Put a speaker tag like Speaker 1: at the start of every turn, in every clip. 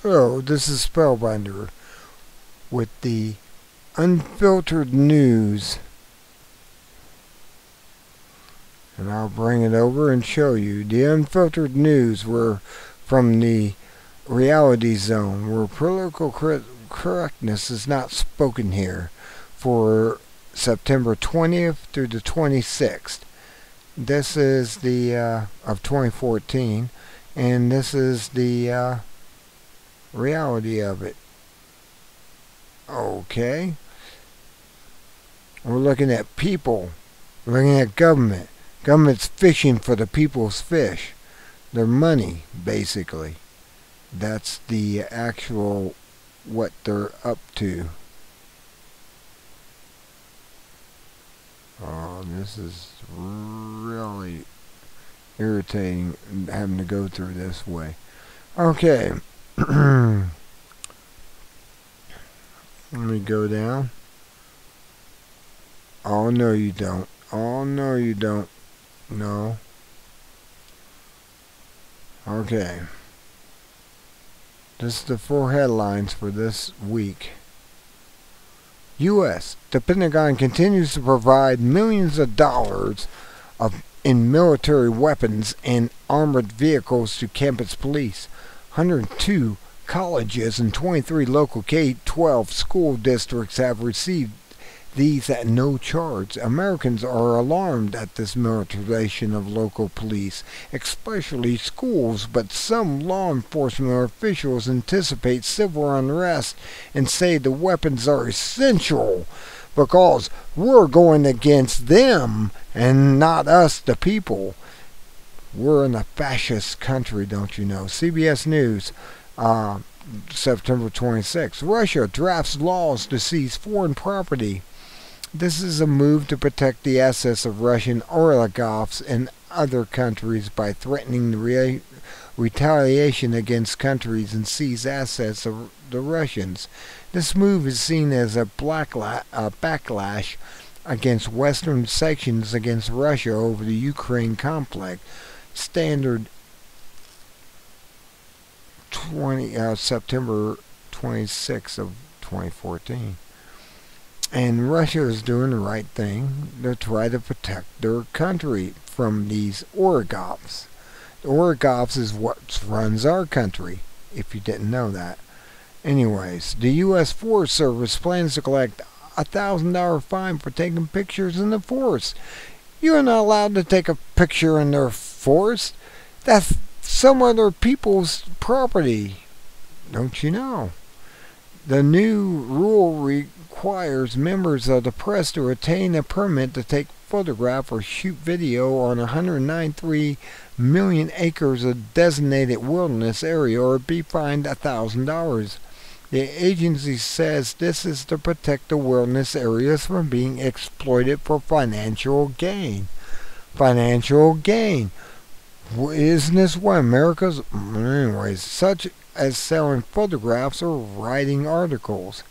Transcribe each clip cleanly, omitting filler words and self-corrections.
Speaker 1: Hello, this is Spellbinder with the Unfiltered News. And I'll bring it over and show you. The Unfiltered News were from the reality zone, where political correctness is not spoken here, for September 20th through the 26th. This is the of 2014, and this is the reality of it. Okay, we're looking at people, we're looking at government. Government's fishing for the people's fish, their money, basically. That's the actual what they're up to. Oh, this is really irritating having to go through this way. Okay. Let me go down. Oh, no, you don't. Oh, no, you don't. No. Okay. This is the 4 headlines for this week. U.S. The Pentagon continues to provide millions of dollars in military weapons and armored vehicles to campus police. 102 colleges and 23 local K-12 school districts have received these at no charge. Americans are alarmed at this militarization of local police, especially schools, but some law enforcement officials anticipate civil unrest and say the weapons are essential because we're going against them and not us, the people. We're in a fascist country, don't you know? CBS News, September 26. Russia drafts laws to seize foreign property. This is a move to protect the assets of Russian oligarchs and other countries by threatening the retaliation against countries and seize assets of the Russians. This move is seen as a backlash against Western sanctions against Russia over the Ukraine conflict. Standard September 26th of 2014. And Russia is doing the right thing to try to protect their country from these oligarchs. The oligarchs is what runs our country, if you didn't know that. Anyways, the U.S. Forest Service plans to collect a $1,000 fine for taking pictures in the forest. You're not allowed to take a picture in their forest. That's some other people's property. Don't you know? The new rule requires members of the press to obtain a permit to take photograph or shoot video on 193 million acres of designated wilderness area or be fined $1,000. The agency says this is to protect the wilderness areas from being exploited for financial gain. Financial gain. Isn't this what America's... Anyways, such as selling photographs or writing articles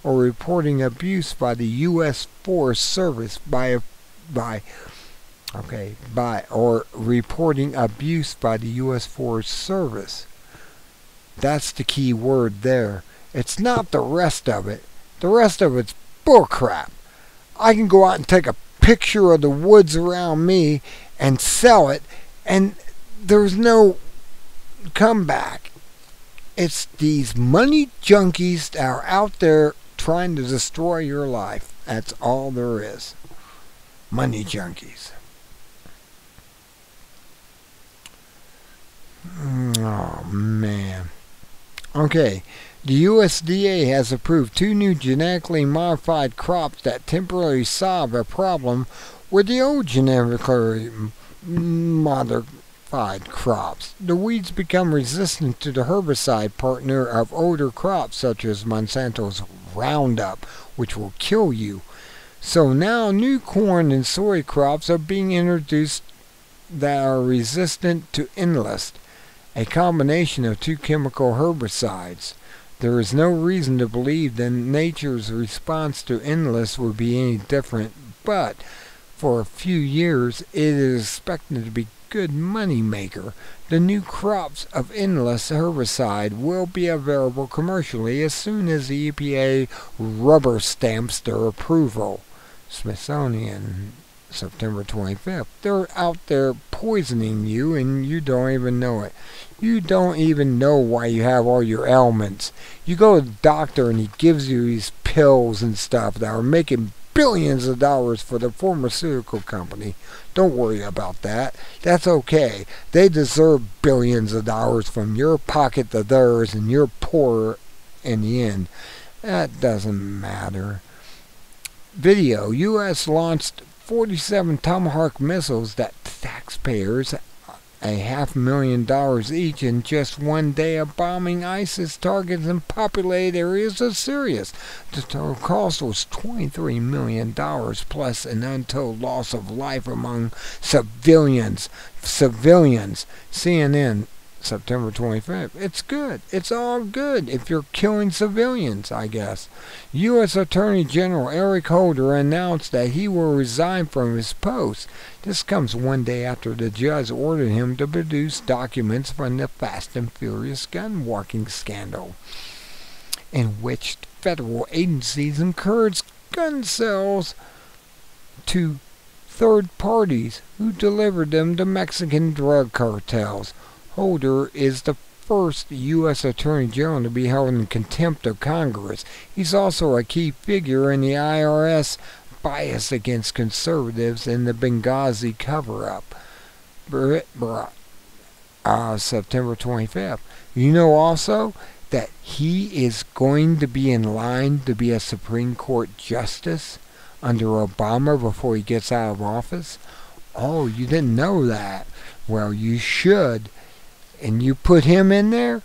Speaker 1: or reporting abuse by the U.S. Forest Service or reporting abuse by the U.S. Forest Service. That's the key word there. It's not the rest of it. The rest of it's bullcrap. I can go out and take a picture of the woods around me and sell it, and there's no comeback. It's these money junkies that are out there trying to destroy your life. That's all there is. Money junkies. Oh, man. Okay. The USDA has approved 2 new genetically modified crops that temporarily solve a problem with the old genetically modified crops. The weeds become resistant to the herbicide partner of older crops such as Monsanto's Roundup, which will kill you. So now new corn and soy crops are being introduced that are resistant to Enlist, a combination of 2 chemical herbicides. There is no reason to believe that nature's response to Enlist would be any different, but for a few years it is expected to be good money maker. The new crops of endless herbicide will be available commercially as soon as the EPA rubber stamps their approval. Smithsonian, September 25th. They're out there poisoning you and you don't even know it. You don't even know why you have all your ailments. You go to the doctor and he gives you these pills and stuff that are making billions of dollars for the pharmaceutical company. Don't worry about that. That's okay. They deserve billions of dollars from your pocket to theirs, and you're poor in the end. That doesn't matter. Video. U.S. launched 47 Tomahawk missiles that taxpayers $500,000 each in just one day of bombing ISIS targets in populated areas of Syria. The total cost was $23 million plus an untold loss of life among civilians. CNN, September 25th. It's good. It's all good if you're killing civilians, I guess. U.S. Attorney General Eric Holder announced that he will resign from his post. This comes one day after the judge ordered him to produce documents from the Fast and Furious gun walking scandal, in which federal agencies encouraged gun sales to third parties who delivered them to Mexican drug cartels. Holder is the first U.S. Attorney General to be held in contempt of Congress. He's also a key figure in the IRS bias against conservatives in the Benghazi cover-up. September 25th. You know also that he is going to be in line to be a Supreme Court justice under Obama before he gets out of office? Oh, you didn't know that? Well, you should. And you put him in there,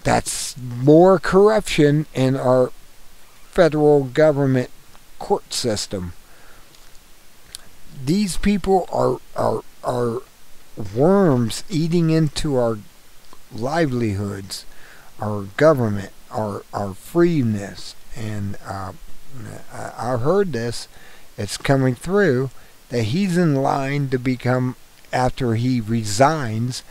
Speaker 1: that's more corruption in our federal government court system. These people are worms eating into our livelihoods, our government, our freeness. And I heard this, it's coming through, that he's in line to become, after he resigns,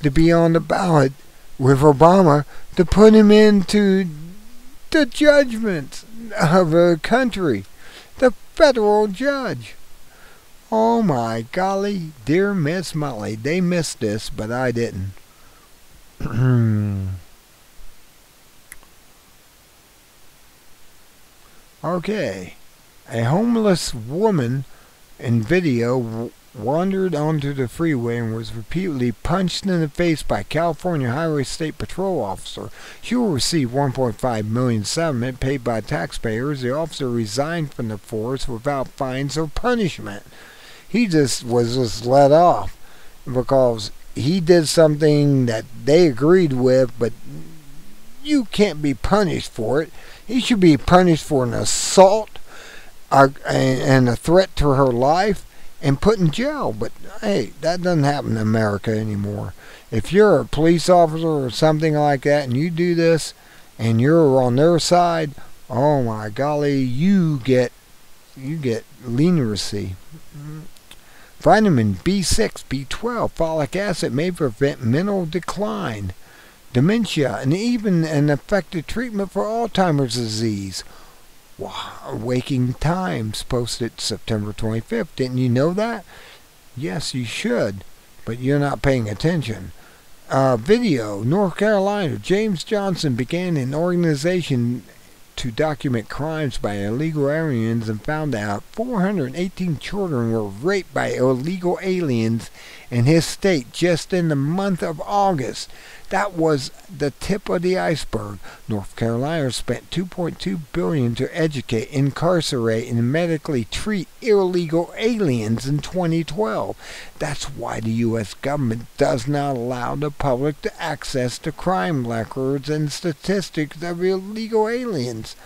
Speaker 1: to be on the ballot with Obama to put him into the judgment of a country, the federal judge. Oh my golly, dear Miss Molly, they missed this, but I didn't. Okay, a homeless woman in video wandered onto the freeway and was repeatedly punched in the face by a California Highway State Patrol officer. She will receive $1.5 million settlement paid by taxpayers. The officer resigned from the force without fines or punishment. He was just let off because he did something that they agreed with, but you can't be punished for it. He should be punished for an assault and a threat to her life and put in jail. But hey, that doesn't happen in America anymore. If you're a police officer or something like that and you do this and you're on their side, oh my golly, you get leniency. Vitamin B6, B12, folic acid may prevent mental decline, dementia, and even an effective treatment for Alzheimer's disease. Waking Times posted September 25th. Didn't you know that? Yes, you should, but you're not paying attention. Video. North Carolina. James Johnson began an organization to document crimes by illegal aliens and found out 418 children were raped by illegal aliens in his state just in the month of August. That was the tip of the iceberg. North Carolina spent $2.2 billion to educate, incarcerate, and medically treat illegal aliens in 2012. That's why the U.S. government does not allow the public to access the crime records and statistics of illegal aliens.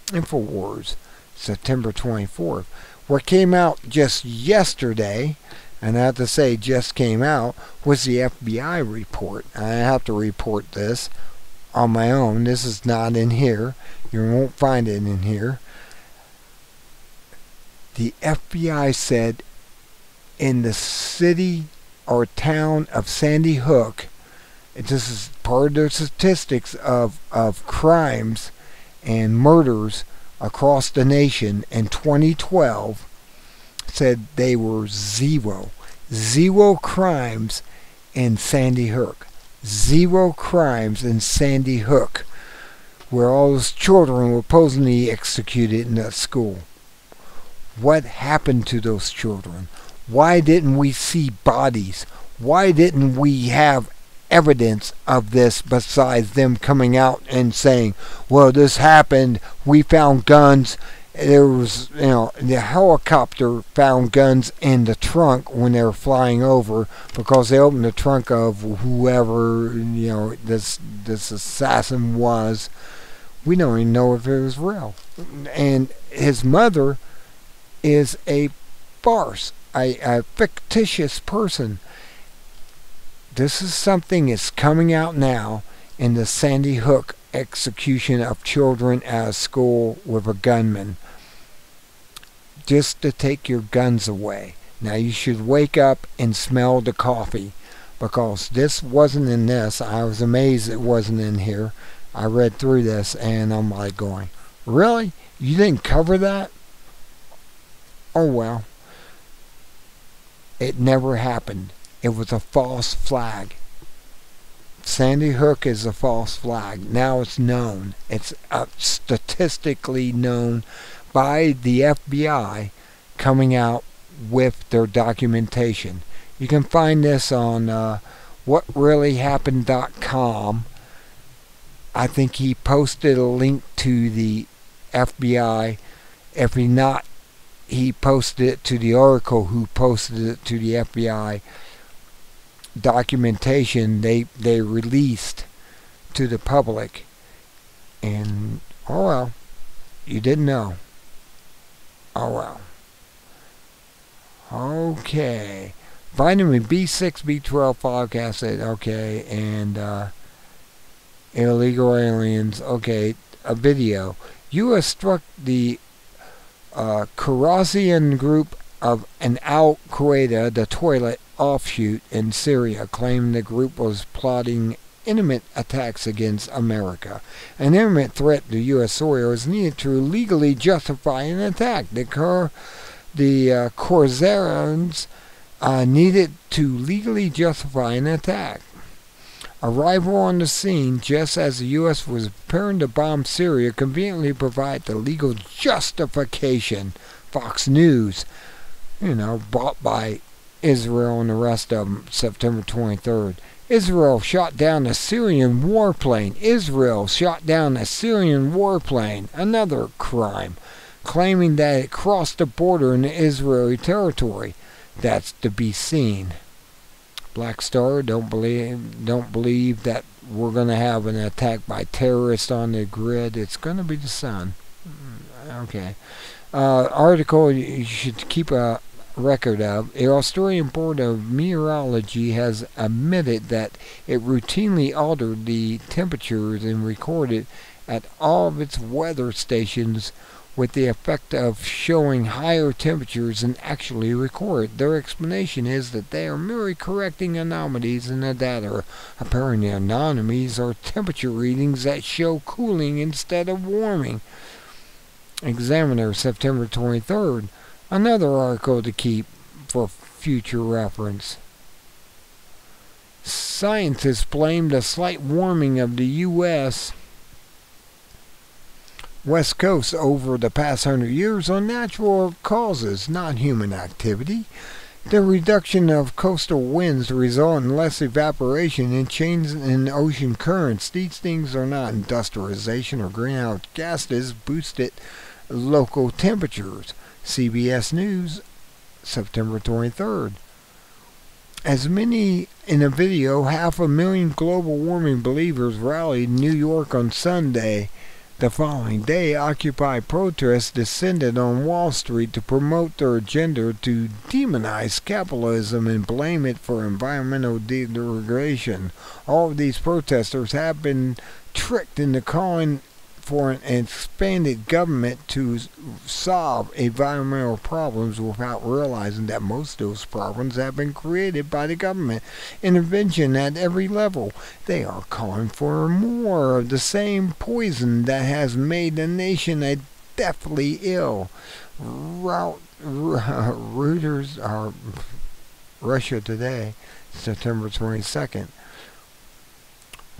Speaker 1: InfoWars, September 24th. What came out just yesterday, and I have to say just came out, was the FBI report. I have to report this on my own. This is not in here. You won't find it in here. The FBI said in the city our town of Sandy Hook. This is part of the statistics of crimes and murders across the nation in 2012, said they were zero. Zero crimes in Sandy Hook. Zero crimes in Sandy Hook, where all those children were supposedly executed in that school. What happened to those children? Why didn't we see bodies? Why didn't we have evidence of this besides them coming out and saying, well, this happened, we found guns, there was, the helicopter found guns in the trunk when they were flying over, because they opened the trunk of whoever, this assassin was. We don't even know if it was real. And his mother is a farce, a fictitious person. This is something that's coming out now in the Sandy Hook execution of children at a school with a gunman, just to take your guns away. Now you should wake up and smell the coffee, because this wasn't in this. I was amazed it wasn't in here. I read through this and I'm like going, really? You didn't cover that? Oh well. It never happened. It was a false flag. Sandy Hook is a false flag. Now it's known. It's statistically known by the FBI coming out with their documentation. You can find this on whatreallyhappened.com. I think he posted a link to the FBI. If he not, he posted it to the article who posted it to the FBI documentation they released to the public. And oh well, you didn't know. Oh well. Okay. Vitamin B6, B12, folic acid, okay, and illegal aliens, okay, a video. U.S. struck the Khorasan group of an Al-Qaeda, the toilet offshoot in Syria, claimed the group was plotting imminent attacks against America. An imminent threat to U.S. soil is needed to legally justify an attack. The Khorassans needed to legally justify an attack. Arrival on the scene just as the U.S. was preparing to bomb Syria conveniently provided the legal justification. Fox News, bought by Israel and the rest of them, September 23rd. Israel shot down a Syrian warplane. Israel shot down a Syrian warplane. Another crime, claiming that it crossed the border into Israeli territory. That's to be seen. Black Star, don't believe that we're going to have an attack by terrorists on the grid. It's going to be the sun. Okay. Article you should keep a record of. The Australian Board of Meteorology has admitted that it routinely altered the temperatures and recorded at all of its weather stations with the effect of showing higher temperatures than actually recorded. Their explanation is that they are merely correcting anomalies in the data. Apparently, anomalies are temperature readings that show cooling instead of warming. Examiner, September 23rd. Another article to keep for future reference. Scientists blamed a slight warming of the U.S. West Coast over the past 100 years on natural causes, not human activity. The reduction of coastal winds result in less evaporation and changes in ocean currents. These things are not industrialization or greenhouse gases boosted local temperatures. CBS News, September 23rd. As many in a video, 500,000 global warming believers rallied in New York on Sunday. The following day, Occupy protests descended on Wall Street to promote their agenda to demonize capitalism and blame it for environmental degradation. All of these protesters have been tricked into calling for an expanded government to solve environmental problems without realizing that most of those problems have been created by the government intervention at every level. They are calling for more of the same poison that has made the nation a deathly ill. Reuters, Russia Today, September 22nd.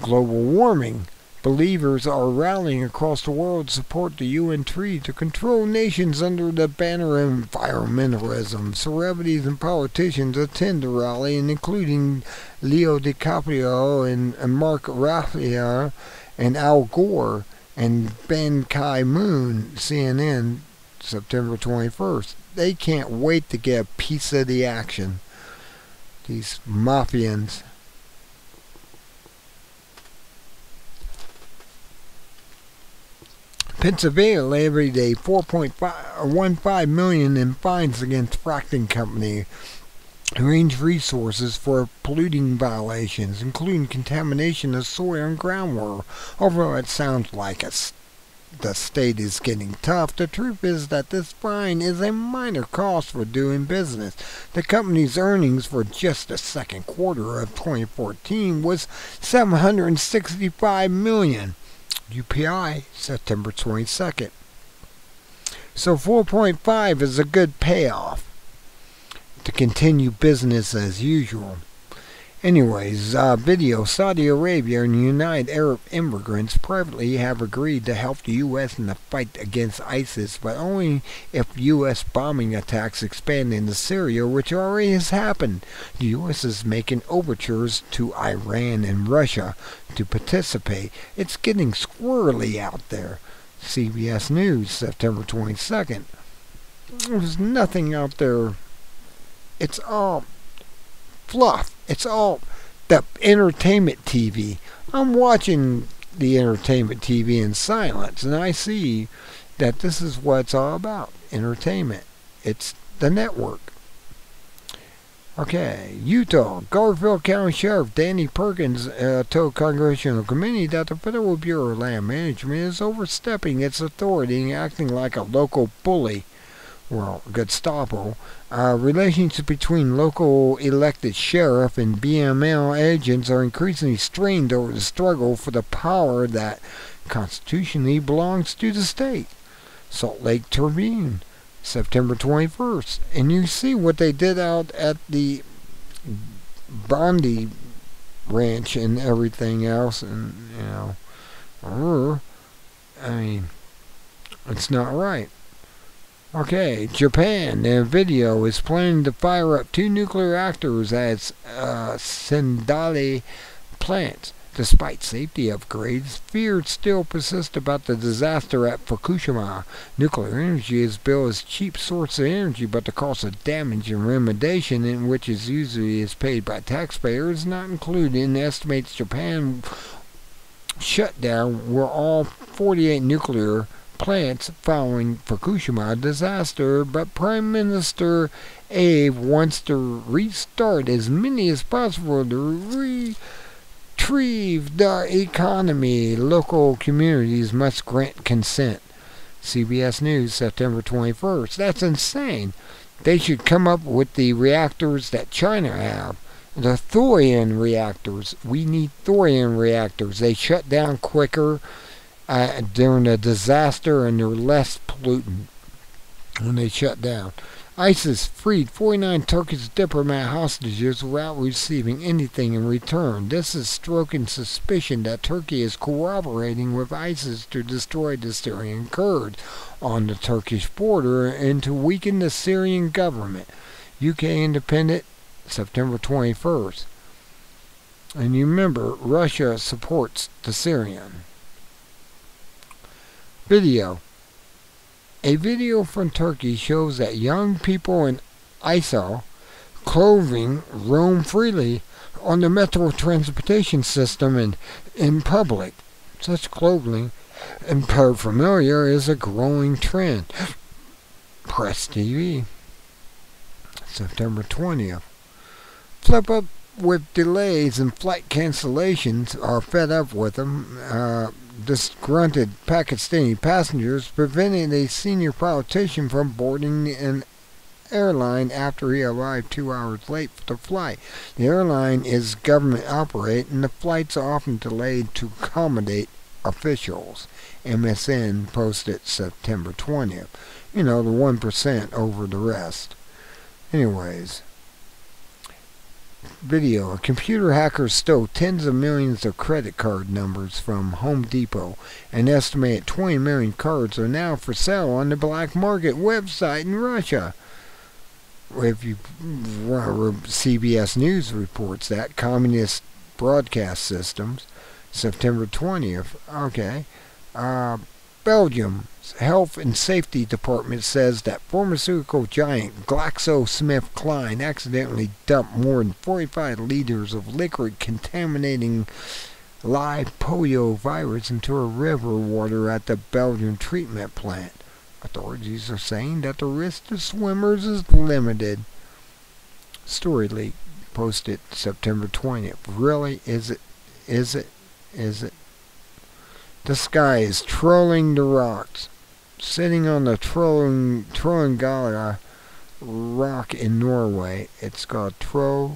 Speaker 1: Global warming. Believers are rallying across the world to support the UN Treaty to control nations under the banner of environmentalism. Celebrities and politicians attend the rally, including Leo DiCaprio and Mark Raphael and Al Gore and Ben Ki-moon, CNN, September 21st. They can't wait to get a piece of the action. These mafians. Pennsylvania levied a $4.15 million in fines against fracking company Range Resources for polluting violations, including contamination of soil and groundwater. Although it sounds like the state is getting tough, the truth is that this fine is a minor cost for doing business. The company's earnings for just the second quarter of 2014 was $765 million. UPI, September 22nd. So 4.5 is a good payoff to continue business as usual. Anyways, video. Saudi Arabia and United Arab Emirates privately have agreed to help the U.S. in the fight against ISIS, but only if U.S. bombing attacks expand into Syria, which already has happened. The U.S. is making overtures to Iran and Russia to participate. It's getting squirrely out there. CBS News, September 22nd. There's nothing out there. It's all fluff. It's all the entertainment TV. I'm watching the entertainment TV in silence, and I see that this is what it's all about. Entertainment. It's the network. Okay, Utah. Garfield County Sheriff Danny Perkins told Congressional Committee that the Federal Bureau of Land Management is overstepping its authority and acting like a local bully. Well, Gestapo. Relations between local elected sheriff and BML agents are increasingly strained over the struggle for the power that constitutionally belongs to the state. Salt Lake Tribune, September 21st. And you see what they did out at the Bondi Ranch and everything else, and, I mean, it's not right. Okay, Japan, their video is planning to fire up 2 nuclear reactors at Sendai plants. Despite safety upgrades, fears still persist about the disaster at Fukushima. Nuclear energy is billed as a cheap source of energy, but the cost of damage and remediation, in which is usually is paid by taxpayers, is not included in the estimates. Japan shut down were all 48 nuclear plants following Fukushima disaster, but Prime Minister Abe wants to restart as many as possible to retrieve the economy. Local communities must grant consent. CBS News, September 21st. That's insane. They should come up with the reactors that China have. The thorium reactors. We need thorium reactors. They shut down quicker during a disaster, and they're less pollutant when they shut down. ISIS freed 49 Turkish diplomat hostages without receiving anything in return. This is stroking suspicion that Turkey is cooperating with ISIS to destroy the Syrian Kurds on the Turkish border and to weaken the Syrian government. UK Independent, September 21st. And you remember, Russia supports the Syrian. Video. A video from Turkey shows that young people in ISIL clothing roam freely on the metro transportation system and in public. Such clothing and paraphernalia is a growing trend. Press TV, September 20th. Flip up with delays and flight cancellations, are fed up with them. disgruntled Pakistani passengers prevented a senior politician from boarding an airline after he arrived 2 hours late for the flight. The airline is government operated and the flights are often delayed to accommodate officials. MSN posted September 20th. You know, the 1% over the rest. Anyways. Video. A computer hacker stole tens of millions of credit card numbers from Home Depot. An estimated 20 million cards are now for sale on the black market website in Russia. If you CBS News reports that communist broadcast systems, September 20th. Okay. Belgium's Health and Safety Department says that pharmaceutical giant GlaxoSmithKline accidentally dumped more than 45 liters of liquid contaminating live polio virus into a river water at the Belgian treatment plant. Authorities are saying that the risk to swimmers is limited. Story leak posted September 20th. Really? Is it? Is it? Is it? This guy is trolling the rocks. Sitting on the Trollungala rock in Norway. It's called Trollungala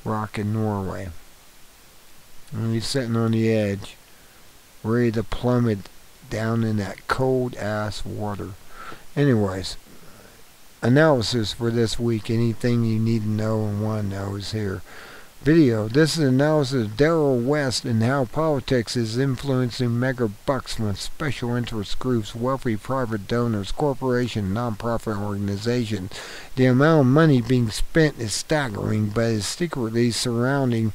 Speaker 1: rock in Norway. And he's sitting on the edge, ready to plummet down in that cold ass water. Anyways, analysis for this week. Anything you need to know and want to know is here. Video. This is analysis of Daryl West and how politics is influencing mega bucks from special interest groups, wealthy private donors, corporations, non-profit organizations. The amount of money being spent is staggering, but is secretly surrounding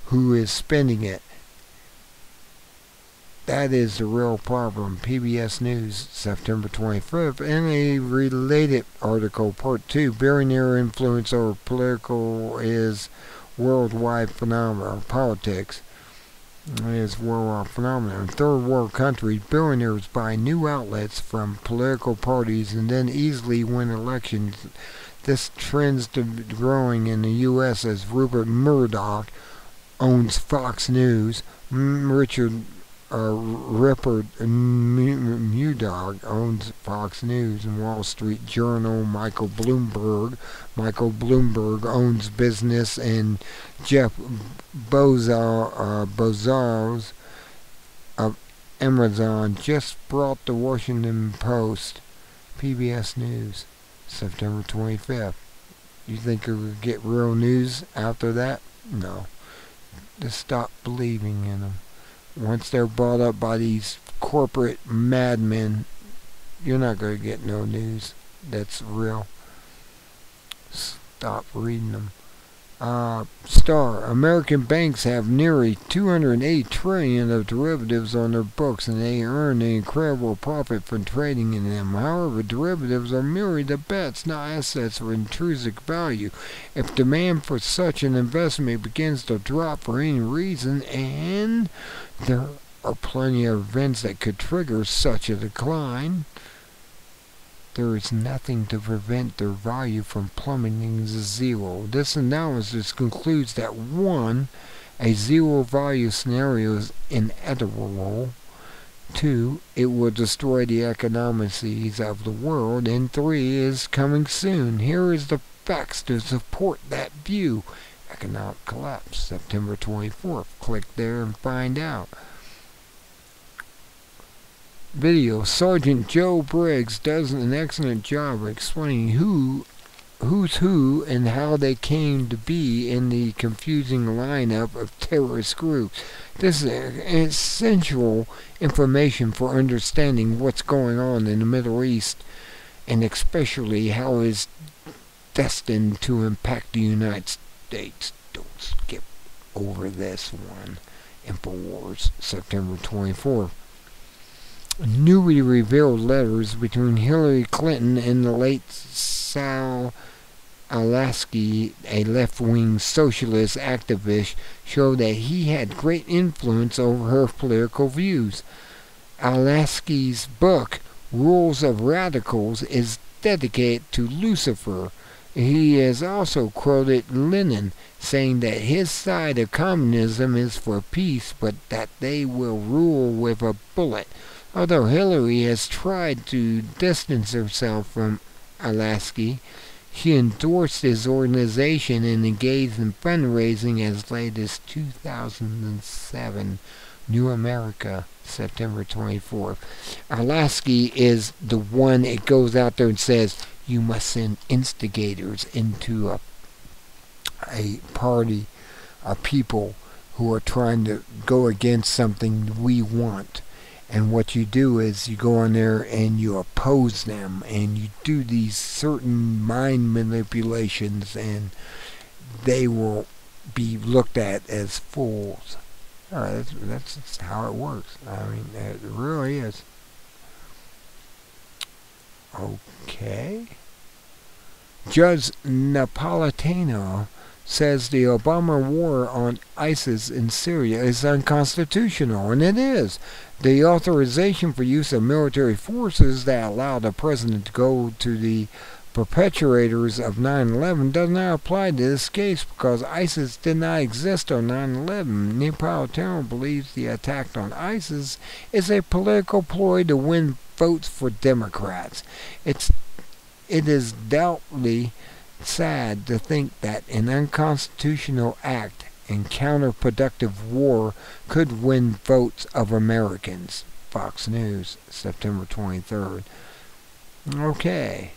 Speaker 1: who is spending it. That is the real problem. PBS News, September 25th. In a related article, Part 2, billionaire influence over political is worldwide phenomenon. Politics is worldwide phenomenon. In third world countries, billionaires buy new outlets from political parties and then easily win elections. This trend's growing in the U.S. as Rupert Murdoch owns Fox News. Rupert Murdoch owns Fox News and Wall Street Journal. Michael Bloomberg owns business, and Jeff Bezos of Amazon just brought the Washington Post. PBS News, September 25th. You think it will get real news after that? No. Just stop believing in them. Once they're bought up by these corporate madmen, you're not going to get no news that's real. Stop reading them. Star. American banks have nearly $208 trillion of derivatives on their books, and they earn an incredible profit from trading in them. However, derivatives are merely the bets, not assets of intrinsic value. If demand for such an investment begins to drop for any reason, and there are plenty of events that could trigger such a decline, there is nothing to prevent their value from plummeting to zero. This analysis concludes that 1. A zero value scenario is inevitable. 2. It will destroy the economies of the world. And 3. Is coming soon. Here is the facts to support that view. Economic collapse, September 24th. Click there and find out. Video. Sergeant Joe Briggs does an excellent job of explaining who's who and how they came to be in the confusing lineup of terrorist groups. This is essential information for understanding what's going on in the Middle East, and especially how it's destined to impact the United States. Don't skip over this one. InfoWars, September 24th. Newly revealed letters between Hillary Clinton and the late Sal Alaski, a left-wing socialist activist, show that he had great influence over her political views. Alaski's book, Rules of Radicals, is dedicated to Lucifer, He has also quoted Lenin saying that his side of communism is for peace, but that they will rule with a bullet. Although Hillary has tried to distance herself from Alaski, she endorsed his organization and engaged in fundraising as late as 2007. New America, September 24th. Alaski is the one that goes out there and says, you must send instigators into a party of people who are trying to go against something we want. And what you do is you go on there and you oppose them and you do these certain mind manipulations, and they will be looked at as fools. That's how it works. I mean, it really is. Okay. Judge Napolitano says the Obama war on ISIS in Syria is unconstitutional, and it is. The authorization for use of military forces that allow the president to go to the perpetrators of 9/11 does not apply to this case because ISIS did not exist on 9/11. Napolitano believes the attack on ISIS is a political ploy to win votes for Democrats. It is doubtfully sad to think that an unconstitutional act and counterproductive war could win votes of Americans. Fox News, September 23rd. Okay.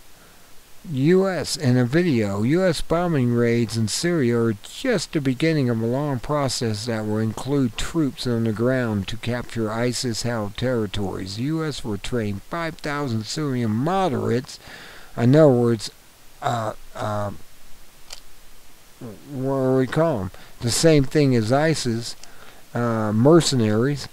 Speaker 1: U.S. in a video, U.S. bombing raids in Syria are just the beginning of a long process that will include troops on the ground to capture ISIS-held territories. The U.S. will train 5,000 Syrian moderates, in other words, what do we call them? The same thing as ISIS, mercenaries,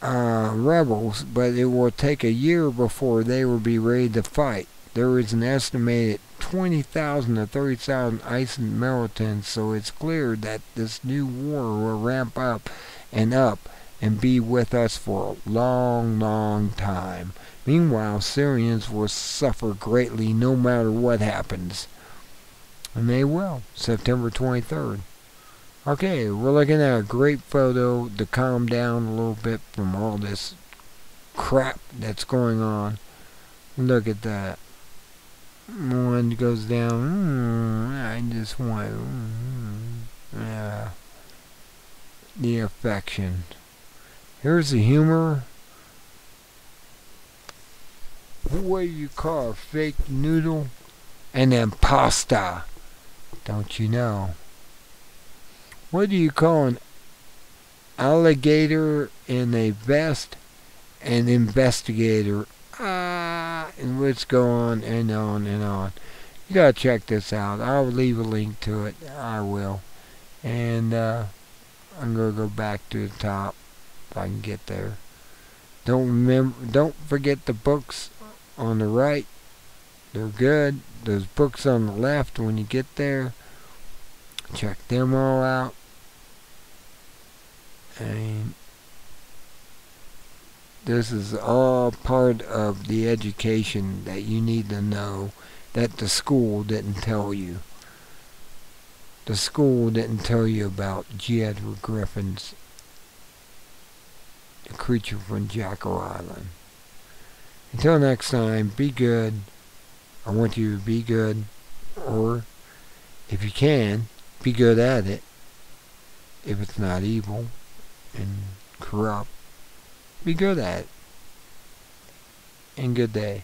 Speaker 1: rebels, but it will take a year before they will be ready to fight. There is an estimated 20,000 to 30,000 ISIS militants, so it's clear that this new war will ramp up and be with us for a long, long time. Meanwhile, Syrians will suffer greatly no matter what happens. And they will. September 23rd. Okay, we're looking at a great photo to calm down a little bit from all this crap that's going on. Look at that. One goes down. I just want. Yeah. The affection. Here's the humor. What do you call a fake noodle? An impasta. Don't you know? What do you call an alligator in a vest? An investigator. And let's go on and on and on. You gotta check this out. I'll leave a link to it. I will. And I'm gonna go back to the top if I can get there. Don't forget the books on the right. They're good. Those books on the left, when you get there, check them all out. And this is all part of the education that you need to know that the school didn't tell you. The school didn't tell you about G. Edward Griffin's The Creature from Jekyll Island. Until next time, be good. I want you to be good, or if you can, be good at it. If it's not evil and corrupt, be good at it. And good day.